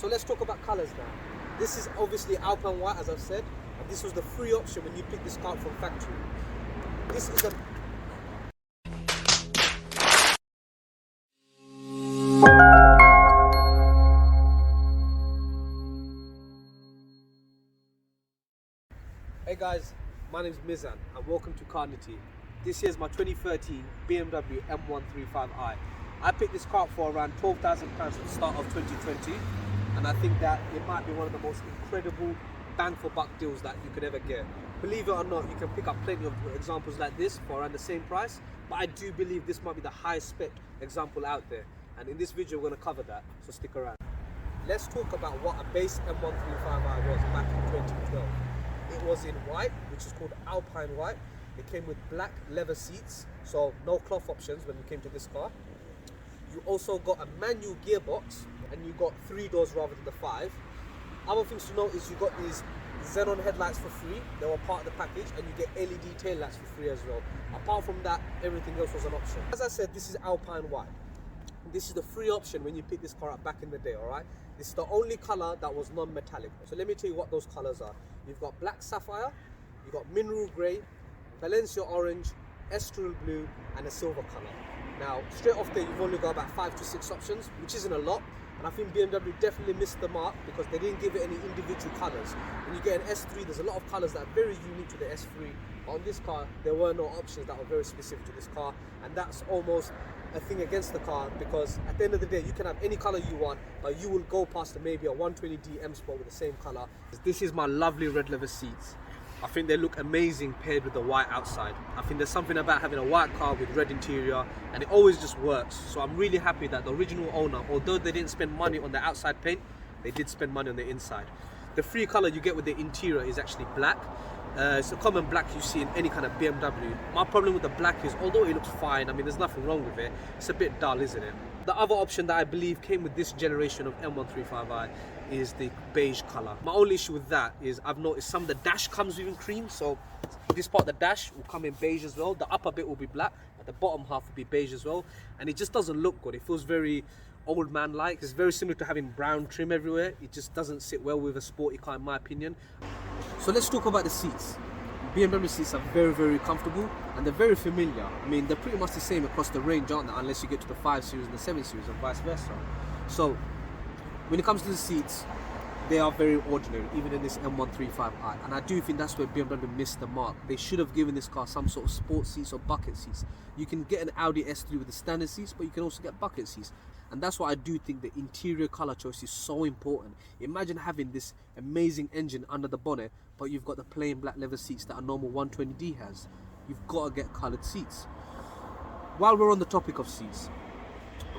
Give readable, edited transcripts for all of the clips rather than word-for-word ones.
So let's talk about colours now. This is obviously Alpine White, as I've said, and this was the free option when you pick this car up from factory. This is a Hey guys, my name is Mizan and welcome to Car Nitty. This here is my 2013 BMW M135i. I picked this car up for around £12,000 at the start of 2020, and I think that it might be one of the most incredible bang for buck deals that you could ever get. Believe it or not, you can pick up plenty of examples like this for around the same price, but I do believe this might be the highest spec example out there, and in this video we're going to cover that, so stick around. Let's talk about what a base M135i was back in 2012. It was in white, which is called Alpine White. It came with black leather seats, so no cloth options when you came to this car. You also got a manual gearbox, and you got 3 doors rather than the 5. Other things to note is you got these xenon headlights for free. They were part of the package, and you get LED tail lights for free as well. Apart from that, everything else was an option. As I said, this is Alpine White. This is the free option when you pick this car up back in the day, alright? This is the only colour that was non-metallic. So let me tell you what those colours are. You've got black sapphire, you've got mineral grey, Valencia orange, estrel blue, and a silver colour. Now, straight off there, you've only got about 5 to 6 options, which isn't a lot. And I think BMW definitely missed the mark because they didn't give it any individual colours. When you get an S3, there's a lot of colours that are very unique to the S3. But on this car, there were no options that were very specific to this car. And that's almost a thing against the car, because at the end of the day, you can have any colour you want, but you will go past maybe a 120D M Sport with the same colour. This is my lovely red leather seats. I think they look amazing paired with the white outside. I think there's something about having a white car with red interior, and it always just works. So I'm really happy that the original owner, although they didn't spend money on the outside paint, they did spend money on the inside. The free colour you get with the interior is actually black. It's a common black you see in any kind of BMW. My problem with the black is, although it looks fine, I mean there's nothing wrong with it, it's a bit dull, isn't it? The other option that I believe came with this generation of M135i is the beige colour. My only issue with that is I've noticed some of the dash comes with in cream, so this part of the dash will come in beige as well. The upper bit will be black, but the bottom half will be beige as well, and it just doesn't look good. It feels very old man like. It's very similar to having brown trim everywhere. It just doesn't sit well with a sporty car in my opinion. So let's talk about the seats. BMW seats are very, very comfortable and they're very familiar. I mean, they're pretty much the same across the range, aren't they? Unless you get to the 5 Series and the 7 Series and vice versa. So when it comes to the seats, they are very ordinary, even in this M135i. And I do think that's where BMW missed the mark. They should have given this car some sort of sports seats or bucket seats. You can get an Audi S3 with the standard seats, but you can also get bucket seats. And that's why I do think the interior colour choice is so important. Imagine having this amazing engine under the bonnet, but you've got the plain black leather seats that a normal 120D has. You've got to get coloured seats. While we're on the topic of seats,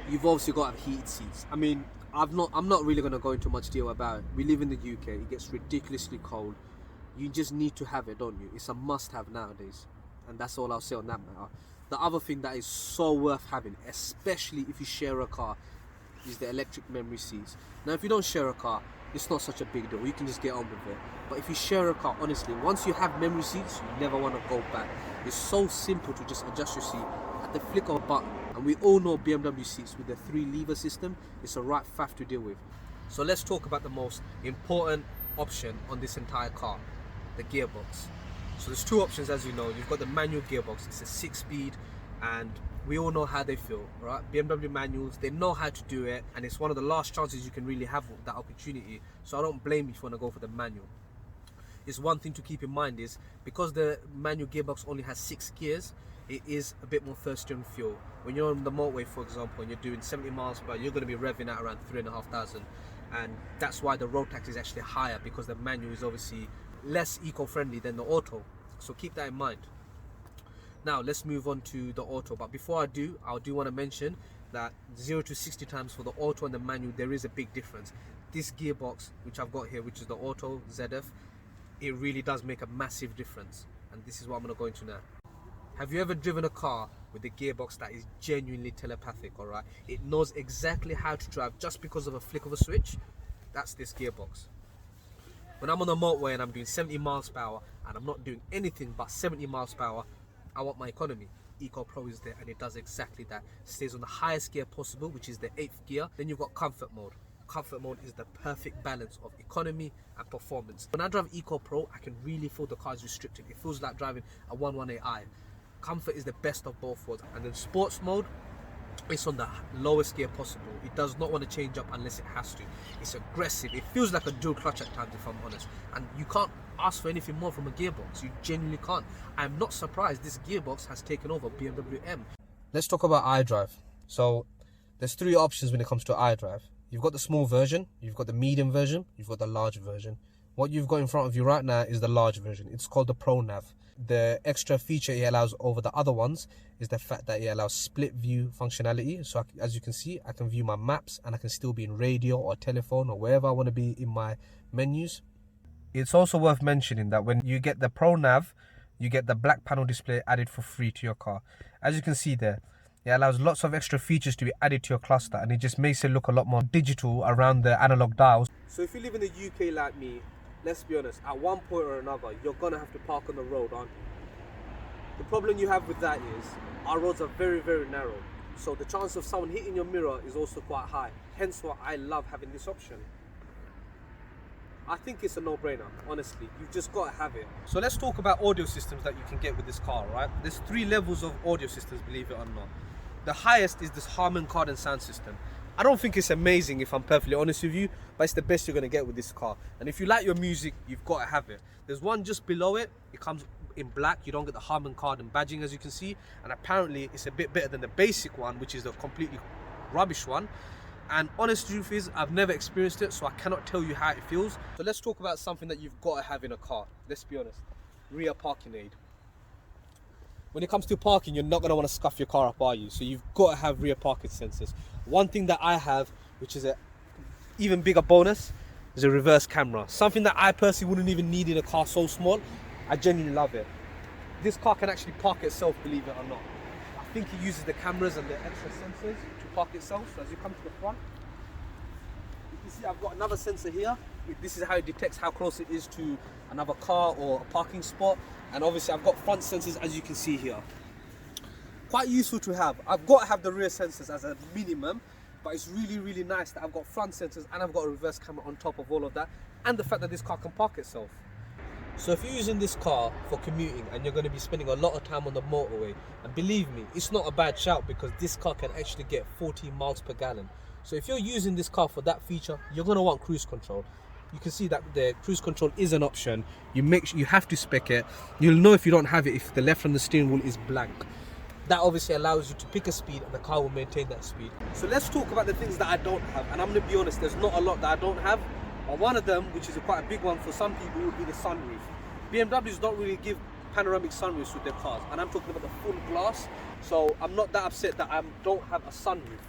you've obviously got to have heated seats. I mean, I'm not really going to go into much detail about it. We live in the UK, it gets ridiculously cold. You just need to have it, don't you? It's a must-have nowadays. And that's all I'll say on that matter. The other thing that is so worth having, especially if you share a car, is the electric memory seats. Now, if you don't share a car, it's not such a big deal. You can just get on with it. But if you share a car, honestly, once you have memory seats, you never want to go back. It's so simple to just adjust your seat at the flick of a button. And we all know BMW seats with the 3-lever system, it's a right faff to deal with. So let's talk about the most important option on this entire car, the gearbox. So there's 2 options, as you know. You've got the manual gearbox. It's a 6-speed, and we all know how they feel, right? BMW manuals, they know how to do it, and it's one of the last chances you can really have that opportunity. So I don't blame you if you want to go for the manual. It's one thing to keep in mind is, because the manual gearbox only has 6 gears, it is a bit more thirsty on fuel. When you're on the motorway, for example, and you're doing 70 miles per hour, you're going to be revving at around 3,500, and that's why the road tax is actually higher, because the manual is obviously less eco-friendly than the auto. So keep that in mind. Now let's move on to the auto, but before I do want to mention that 0 to 60 times for the auto and the manual, there is a big difference. This gearbox which I've got here, which is the auto ZF, it really does make a massive difference, and this is what I'm going to go into now. Have you ever driven a car with a gearbox that is genuinely telepathic? Alright, it knows exactly how to drive just because of a flick of a switch. That's this gearbox. When I'm on the motorway and I'm doing 70 miles per hour and I'm not doing anything but 70 miles per hour, I want my economy. Eco Pro is there and it does exactly that. It stays on the highest gear possible, which is the 8th gear. Then you've got comfort mode. comfort mode is the perfect balance of economy and performance. When I drive Eco Pro, I can really feel the car is restricted. It feels like driving a 118i. Comfort is the best of both worlds. And then sports mode, it's on the lowest gear possible. It does not want to change up unless it has to. It's aggressive. It feels like a dual clutch at times, if I'm honest. And you can't ask for anything more from a gearbox. You genuinely can't. I'm not surprised this gearbox has taken over BMW M. Let's talk about iDrive. So there's three options when it comes to iDrive. You've got the small version, you've got the medium version, you've got the large version. What you've got in front of you right now is the large version. It's called the Pro Nav. The extra feature it allows over the other ones is the fact that it allows split view functionality. So as you can see, I can view my maps and I can still be in radio or telephone or wherever I want to be in my menus. It's also worth mentioning that when you get the Pro Nav, you get the black panel display added for free to your car. As you can see there, it allows lots of extra features to be added to your cluster, and it just makes it look a lot more digital around the analog dials. So if you live in the UK like me, let's be honest, at one point or another, you're gonna have to park on the road, aren't you? The problem you have with that is, our roads are very, very narrow. So the chance of someone hitting your mirror is also quite high. Hence why I love having this option. I think it's a no-brainer, honestly. You've just got to have it. So let's talk about audio systems that you can get with this car, right? There's 3 levels of audio systems, believe it or not. The highest is this Harman Kardon sound system. I don't think it's amazing, if I'm perfectly honest with you, but it's the best you're going to get with this car. And if you like your music, you've got to have it. There's one just below it. It comes in black. You don't get the Harman Kardon badging, as you can see. And apparently, it's a bit better than the basic one, which is the completely rubbish one. And honest truth is, I've never experienced it, so I cannot tell you how it feels. So let's talk about something that you've got to have in a car. Let's be honest. Rear parking aid. When it comes to parking, you're not going to want to scuff your car up, are you? So you've got to have rear parking sensors. One thing that I have, which is an even bigger bonus, is a reverse camera. Something that I personally wouldn't even need in a car so small. I genuinely love it. This car can actually park itself, believe it or not. I think it uses the cameras and the extra sensors to park itself. So as you come to the front, you can see I've got another sensor here. This is how it detects how close it is to another car or a parking spot. And obviously I've got front sensors, as you can see here. Quite useful to have. I've got to have the rear sensors as a minimum, but it's really, really nice that I've got front sensors and I've got a reverse camera on top of all of that, and the fact that this car can park itself. So if you're using this car for commuting and you're going to be spending a lot of time on the motorway, and believe me, it's not a bad shout because this car can actually get 40 miles per gallon. So if you're using this car for that feature, you're going to want cruise control. You can see that the cruise control is an option. You have to spec it. You'll know if you don't have it if the left on the steering wheel is blank. That obviously allows you to pick a speed and the car will maintain that speed. So let's talk about the things that I don't have. And I'm going to be honest, there's not a lot that I don't have. But one of them, which is quite a big one for some people, would be the sunroof. BMWs don't really give panoramic sunroofs with their cars. And I'm talking about the full glass. So I'm not that upset that I don't have a sunroof.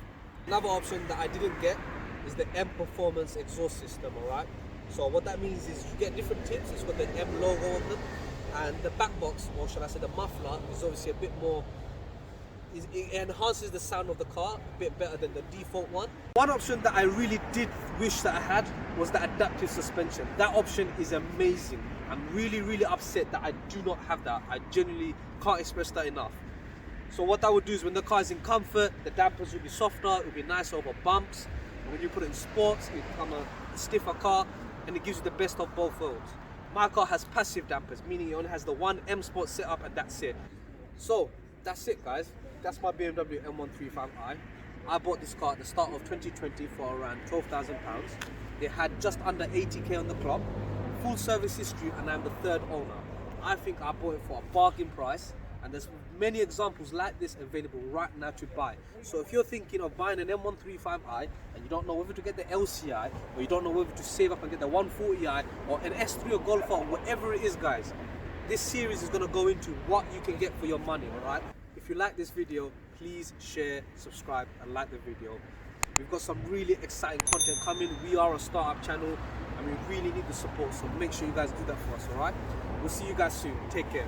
Another option that I didn't get is the M Performance exhaust system, alright? So what that means is you get different tips. It's got the M logo on them. And the back box, or should I say the muffler, is obviously a bit more, it enhances the sound of the car a bit better than the default one. One option that I really did wish that I had was the adaptive suspension. That option is amazing. I'm really, really upset that I do not have that. I genuinely can't express that enough. So what that would do is when the car is in comfort, the dampers will be softer, it will be nicer over bumps. And when you put it in sports, it will become a stiffer car, and it gives you the best of both worlds. My car has passive dampers, meaning it only has the one M Sport setup and that's it. So that's it, guys. That's my BMW M135i. I bought this car at the start of 2020 for around £12,000. It had just under 80k on the clock, full service history, and I'm the 3rd owner. I think I bought it for a bargain price, and there's many examples like this available right now to buy. So if you're thinking of buying an M135i and you don't know whether to get the LCI, or you don't know whether to save up and get the 140i or an S3 or Golf or whatever it is, guys, this series is going to go into what you can get for your money, alright? If you like this video, please share, subscribe and like the video. We've got some really exciting content coming. We are a startup channel and we really need the support, so make sure you guys do that for us, alright? We'll see you guys soon. Take care.